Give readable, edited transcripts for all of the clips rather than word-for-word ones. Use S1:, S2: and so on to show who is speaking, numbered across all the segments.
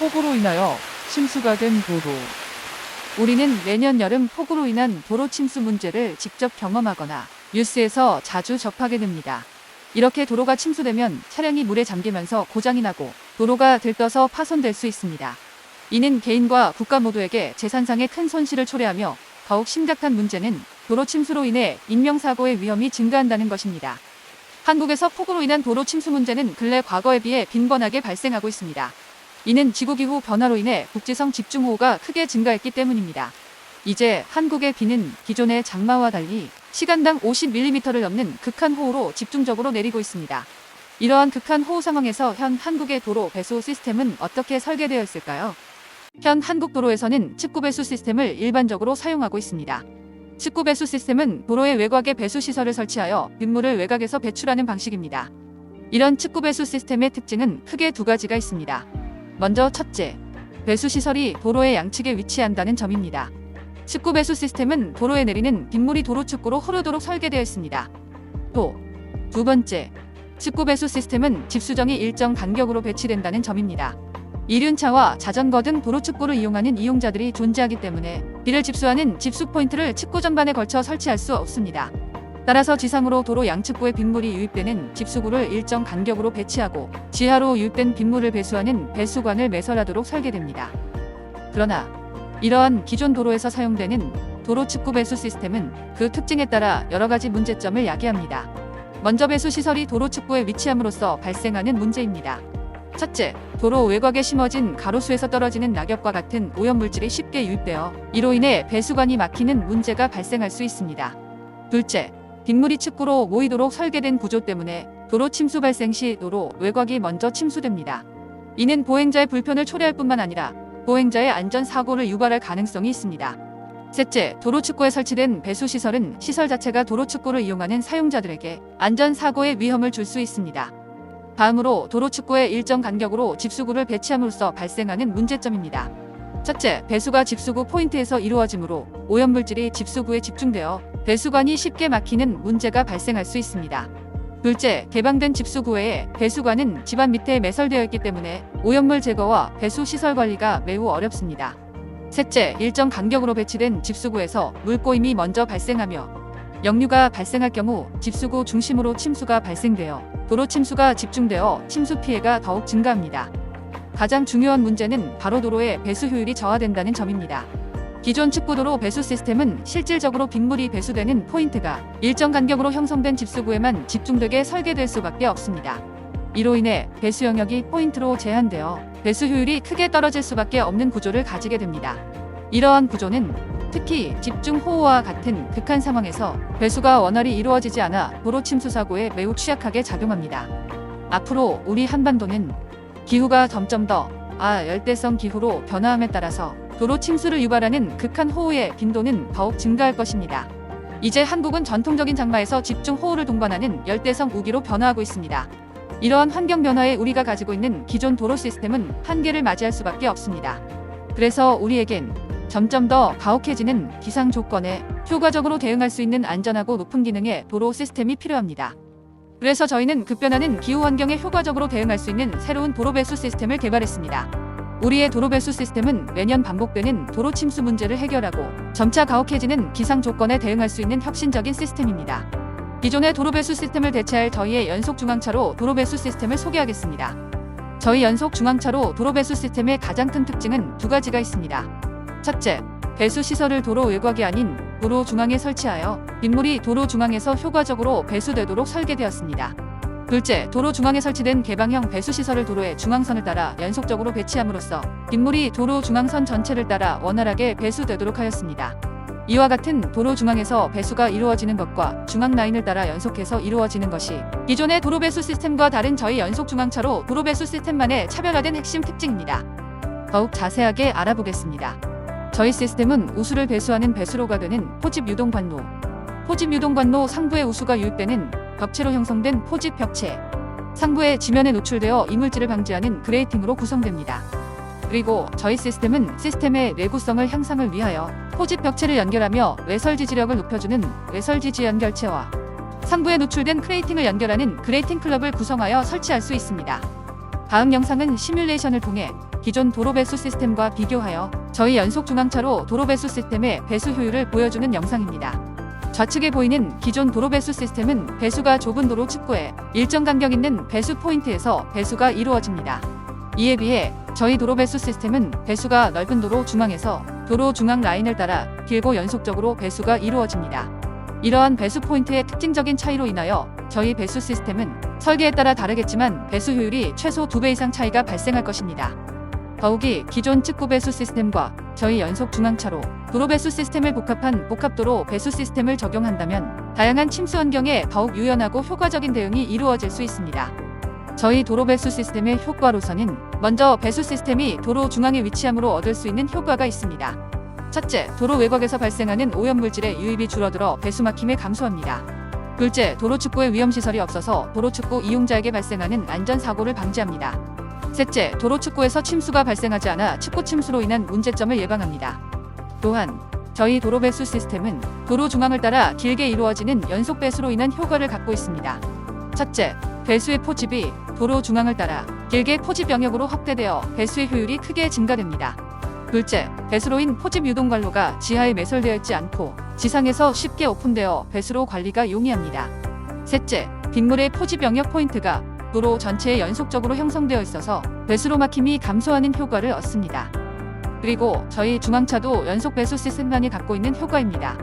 S1: 폭우로 인하여 침수가 된 도로. 우리는 매년 여름 폭우로 인한 도로 침수 문제를 직접 경험하거나 뉴스에서 자주 접하게 됩니다. 이렇게 도로가 침수되면 차량이 물에 잠기면서 고장이 나고 도로가 들떠서 파손될 수 있습니다. 이는 개인과 국가 모두에게 재산상의 큰 손실을 초래하며 더욱 심각한 문제는 도로 침수로 인해 인명사고의 위험이 증가한다는 것입니다. 한국에서 폭우로 인한 도로 침수 문제는 근래 과거에 비해 빈번하게 발생하고 있습니다. 이는 지구기후 변화로 인해 국지성 집중호우가 크게 증가했기 때문입니다. 이제 한국의 비는 기존의 장마와 달리 시간당 50mm를 넘는 극한호우로 집중적으로 내리고 있습니다. 이러한 극한호우 상황에서 현 한국의 도로 배수 시스템은 어떻게 설계되어 있을까요? 현 한국 도로에서는 측구 배수 시스템을 일반적으로 사용하고 있습니다. 측구 배수 시스템은 도로의 외곽에 배수 시설을 설치하여 빗물을 외곽에서 배출하는 방식입니다. 이런 측구 배수 시스템의 특징은 크게 두 가지가 있습니다. 먼저 첫째, 배수 시설이 도로의 양측에 위치한다는 점입니다. 측구 배수 시스템은 도로에 내리는 빗물이 도로 측구로 흐르도록 설계되어 있습니다. 또 두 번째, 측구 배수 시스템은 집수정이 일정 간격으로 배치된다는 점입니다. 이륜차와 자전거 등 도로 측구를 이용하는 이용자들이 존재하기 때문에 비를 집수하는 집수 포인트를 측구 전반에 걸쳐 설치할 수 없습니다. 따라서 지상으로 도로 양측구에 빗물이 유입되는 집수구를 일정 간격으로 배치하고 지하로 유입된 빗물을 배수하는 배수관을 매설하도록 설계됩니다. 그러나 이러한 기존 도로에서 사용되는 도로 측구 배수 시스템은 그 특징에 따라 여러 가지 문제점을 야기합니다. 먼저 배수 시설이 도로 측구에 위치함으로써 발생하는 문제입니다. 첫째, 도로 외곽에 심어진 가로수에서 떨어지는 낙엽과 같은 오염물질이 쉽게 유입되어 이로 인해 배수관이 막히는 문제가 발생할 수 있습니다. 둘째, 빗물이 측구로 모이도록 설계된 구조 때문에 도로 침수 발생 시 도로 외곽이 먼저 침수됩니다. 이는 보행자의 불편을 초래할 뿐만 아니라 보행자의 안전사고를 유발할 가능성이 있습니다. 셋째, 도로 측구에 설치된 배수시설은 시설 자체가 도로 측구를 이용하는 사용자들에게 안전사고의 위험을 줄 수 있습니다. 다음으로 도로 측구에 일정 간격으로 집수구를 배치함으로써 발생하는 문제점입니다. 첫째, 배수가 집수구 포인트에서 이루어지므로 오염물질이 집수구에 집중되어 배수관이 쉽게 막히는 문제가 발생할 수 있습니다. 둘째, 개방된 집수구 외에 배수관은 집안 밑에 매설되어 있기 때문에 오염물 제거와 배수 시설 관리가 매우 어렵습니다. 셋째, 일정 간격으로 배치된 집수구에서 물꼬임이 먼저 발생하며 역류가 발생할 경우 집수구 중심으로 침수가 발생되어 도로 침수가 집중되어 침수 피해가 더욱 증가합니다. 가장 중요한 문제는 바로 도로의 배수 효율이 저하된다는 점입니다. 기존 측구도로 배수 시스템은 실질적으로 빗물이 배수되는 포인트가 일정 간격으로 형성된 집수구에만 집중되게 설계될 수밖에 없습니다. 이로 인해 배수 영역이 포인트로 제한되어 배수 효율이 크게 떨어질 수밖에 없는 구조를 가지게 됩니다. 이러한 구조는 특히 집중호우와 같은 극한 상황에서 배수가 원활히 이루어지지 않아 도로 침수 사고에 매우 취약하게 작용합니다. 앞으로 우리 한반도는 기후가 점점 더 열대성 기후로 변화함에 따라서 도로 침수를 유발하는 극한 호우의 빈도는 더욱 증가할 것입니다. 이제 한국은 전통적인 장마에서 집중호우를 동반하는 열대성 우기로 변화하고 있습니다. 이러한 환경 변화에 우리가 가지고 있는 기존 도로 시스템은 한계를 맞이할 수밖에 없습니다. 그래서 우리에겐 점점 더 가혹해지는 기상 조건에 효과적으로 대응할 수 있는 안전하고 높은 기능의 도로 시스템이 필요합니다. 그래서 저희는 급변하는 기후 환경에 효과적으로 대응할 수 있는 새로운 도로 배수 시스템을 개발했습니다. 우리의 도로 배수 시스템은 매년 반복되는 도로 침수 문제를 해결하고 점차 가혹해지는 기상 조건에 대응할 수 있는 혁신적인 시스템입니다. 기존의 도로 배수 시스템을 대체할 저희의 연속 중앙차로 도로 배수 시스템을 소개하겠습니다. 저희 연속 중앙차로 도로 배수 시스템의 가장 큰 특징은 두 가지가 있습니다. 첫째, 배수 시설을 도로 외곽이 아닌 도로 중앙에 설치하여 빗물이 도로 중앙에서 효과적으로 배수되도록 설계되었습니다. 둘째, 도로 중앙에 설치된 개방형 배수 시설을 도로의 중앙선을 따라 연속적으로 배치함으로써 빗물이 도로 중앙선 전체를 따라 원활하게 배수되도록 하였습니다. 이와 같은 도로 중앙에서 배수가 이루어지는 것과 중앙 라인을 따라 연속해서 이루어지는 것이 기존의 도로 배수 시스템과 다른 저희 연속 중앙차로 도로 배수 시스템만의 차별화된 핵심 특징입니다. 더욱 자세하게 알아보겠습니다. 저희 시스템은 우수를 배수하는 배수로가 되는 포집 유동관로, 포집 유동관로 상부에 우수가 유입되는 벽체로 형성된 포집 벽체, 상부에 지면에 노출되어 이물질을 방지하는 그레이팅으로 구성됩니다. 그리고 저희 시스템은 시스템의 내구성을 향상을 위하여 포집 벽체를 연결하며 외설 지지력을 높여주는 외설 지지 연결체와 상부에 노출된 크레이팅을 연결하는 그레이팅 클럽을 구성하여 설치할 수 있습니다. 다음 영상은 시뮬레이션을 통해 기존 도로 배수 시스템과 비교하여 저희 연속 중앙차로 도로 배수 시스템의 배수 효율을 보여주는 영상입니다. 좌측에 보이는 기존 도로 배수 시스템은 배수가 좁은 도로 측구에 일정 간격 있는 배수 포인트에서 배수가 이루어집니다. 이에 비해 저희 도로 배수 시스템은 배수가 넓은 도로 중앙에서 도로 중앙 라인을 따라 길고 연속적으로 배수가 이루어집니다. 이러한 배수 포인트의 특징적인 차이로 인하여 저희 배수 시스템은 설계에 따라 다르겠지만 배수 효율이 최소 2배 이상 차이가 발생할 것입니다. 더욱이 기존 측구 배수 시스템과 저희 연속 중앙차로 도로 배수 시스템을 복합한 복합도로 배수 시스템을 적용한다면 다양한 침수 환경에 더욱 유연하고 효과적인 대응이 이루어질 수 있습니다. 저희 도로 배수 시스템의 효과로서는 먼저 배수 시스템이 도로 중앙에 위치함으로 얻을 수 있는 효과가 있습니다. 첫째, 도로 외곽에서 발생하는 오염물질의 유입이 줄어들어 배수 막힘을 감소합니다. 둘째, 도로 축구에 위험시설이 없어서 도로 축구 이용자에게 발생하는 안전사고를 방지합니다. 셋째, 도로 축구에서 침수가 발생하지 않아 축구 침수로 인한 문제점을 예방합니다. 또한 저희 도로 배수 시스템은 도로 중앙을 따라 길게 이루어지는 연속 배수로 인한 효과를 갖고 있습니다. 첫째, 배수의 포집이 도로 중앙을 따라 길게 포집 영역으로 확대되어 배수의 효율이 크게 증가됩니다. 둘째, 배수로 인 포집 유동 관로가 지하에 매설되어 있지 않고 지상에서 쉽게 오픈되어 배수로 관리가 용이합니다. 셋째, 빗물의 포집 영역 포인트가 도로 전체에 연속적으로 형성되어 있어서 배수로 막힘이 감소하는 효과를 얻습니다. 그리고 저희 중앙차도 연속 배수 시스템만이 갖고 있는 효과입니다.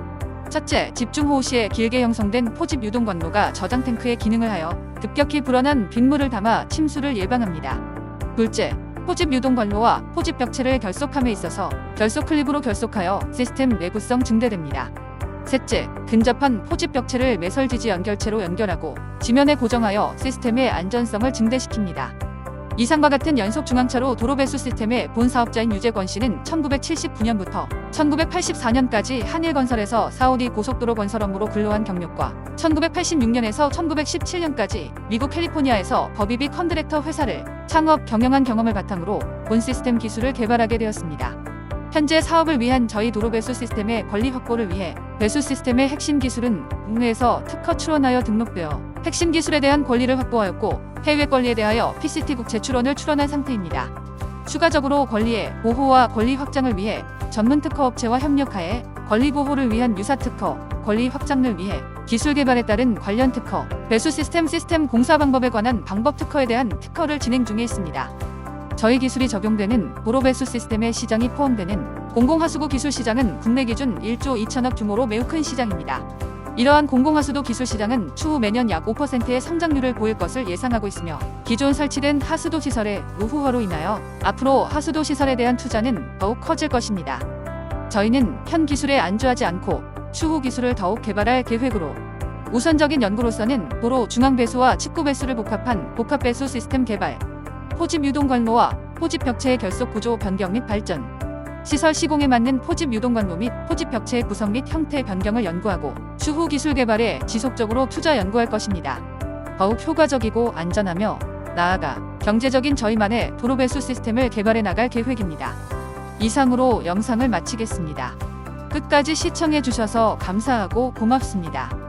S1: 첫째, 집중호우 시에 길게 형성된 포집 유동 관로가 저장 탱크의 기능을 하여 급격히 불어난 빗물을 담아 침수를 예방합니다. 둘째, 포집 유동 관로와 포집 벽체를 결속함에 있어서 결속 클립으로 결속하여 시스템 내구성 증대됩니다. 셋째, 근접한 포집 벽체를 매설지지 연결체로 연결하고 지면에 고정하여 시스템의 안전성을 증대시킵니다. 이상과 같은 연속 중앙차로 도로 배수 시스템의 본 사업자인 유재권 씨는 1979년부터 1984년까지 한일건설에서 4호D 고속도로 건설 업무로 근로한 경력과 1986년에서 1917년까지 미국 캘리포니아에서 버비비 컨트랙터 회사를 창업 경영한 경험을 바탕으로 본 시스템 기술을 개발하게 되었습니다. 현재 사업을 위한 저희 도로 배수 시스템의 권리 확보를 위해 배수 시스템의 핵심 기술은 국내에서 특허 출원하여 등록되어 핵심 기술에 대한 권리를 확보하였고 해외 권리에 대하여 PCT국 재출원을 출원한 상태입니다. 추가적으로 권리의 보호와 권리 확장을 위해 전문 특허 업체와 협력하에 권리 보호를 위한 유사 특허, 권리 확장을 위해 기술 개발에 따른 관련 특허, 배수 시스템 공사 방법에 관한 방법 특허에 대한 특허를 진행 중에 있습니다. 저희 기술이 적용되는 도로 배수 시스템의 시장이 포함되는 공공하수구 기술 시장은 국내 기준 1조 2천억 규모로 매우 큰 시장입니다. 이러한 공공하수도 기술 시장은 추후 매년 약 5%의 성장률을 보일 것을 예상하고 있으며 기존 설치된 하수도 시설의 노후화로 인하여 앞으로 하수도 시설에 대한 투자는 더욱 커질 것입니다. 저희는 현 기술에 안주하지 않고 추후 기술을 더욱 개발할 계획으로 우선적인 연구로서는 도로 중앙 배수와 측구 배수를 복합한 복합 배수 시스템 개발, 포집 유동 관로와 포집 벽체의 결속 구조 변경 및 발전, 시설 시공에 맞는 포집 유동 관로 및 포집 벽체의 구성 및 형태 변경을 연구하고 추후 기술 개발에 지속적으로 투자 연구할 것입니다. 더욱 효과적이고 안전하며 나아가 경제적인 저희만의 도로 배수 시스템을 개발해 나갈 계획입니다. 이상으로 영상을 마치겠습니다. 끝까지 시청해 주셔서 감사하고 고맙습니다.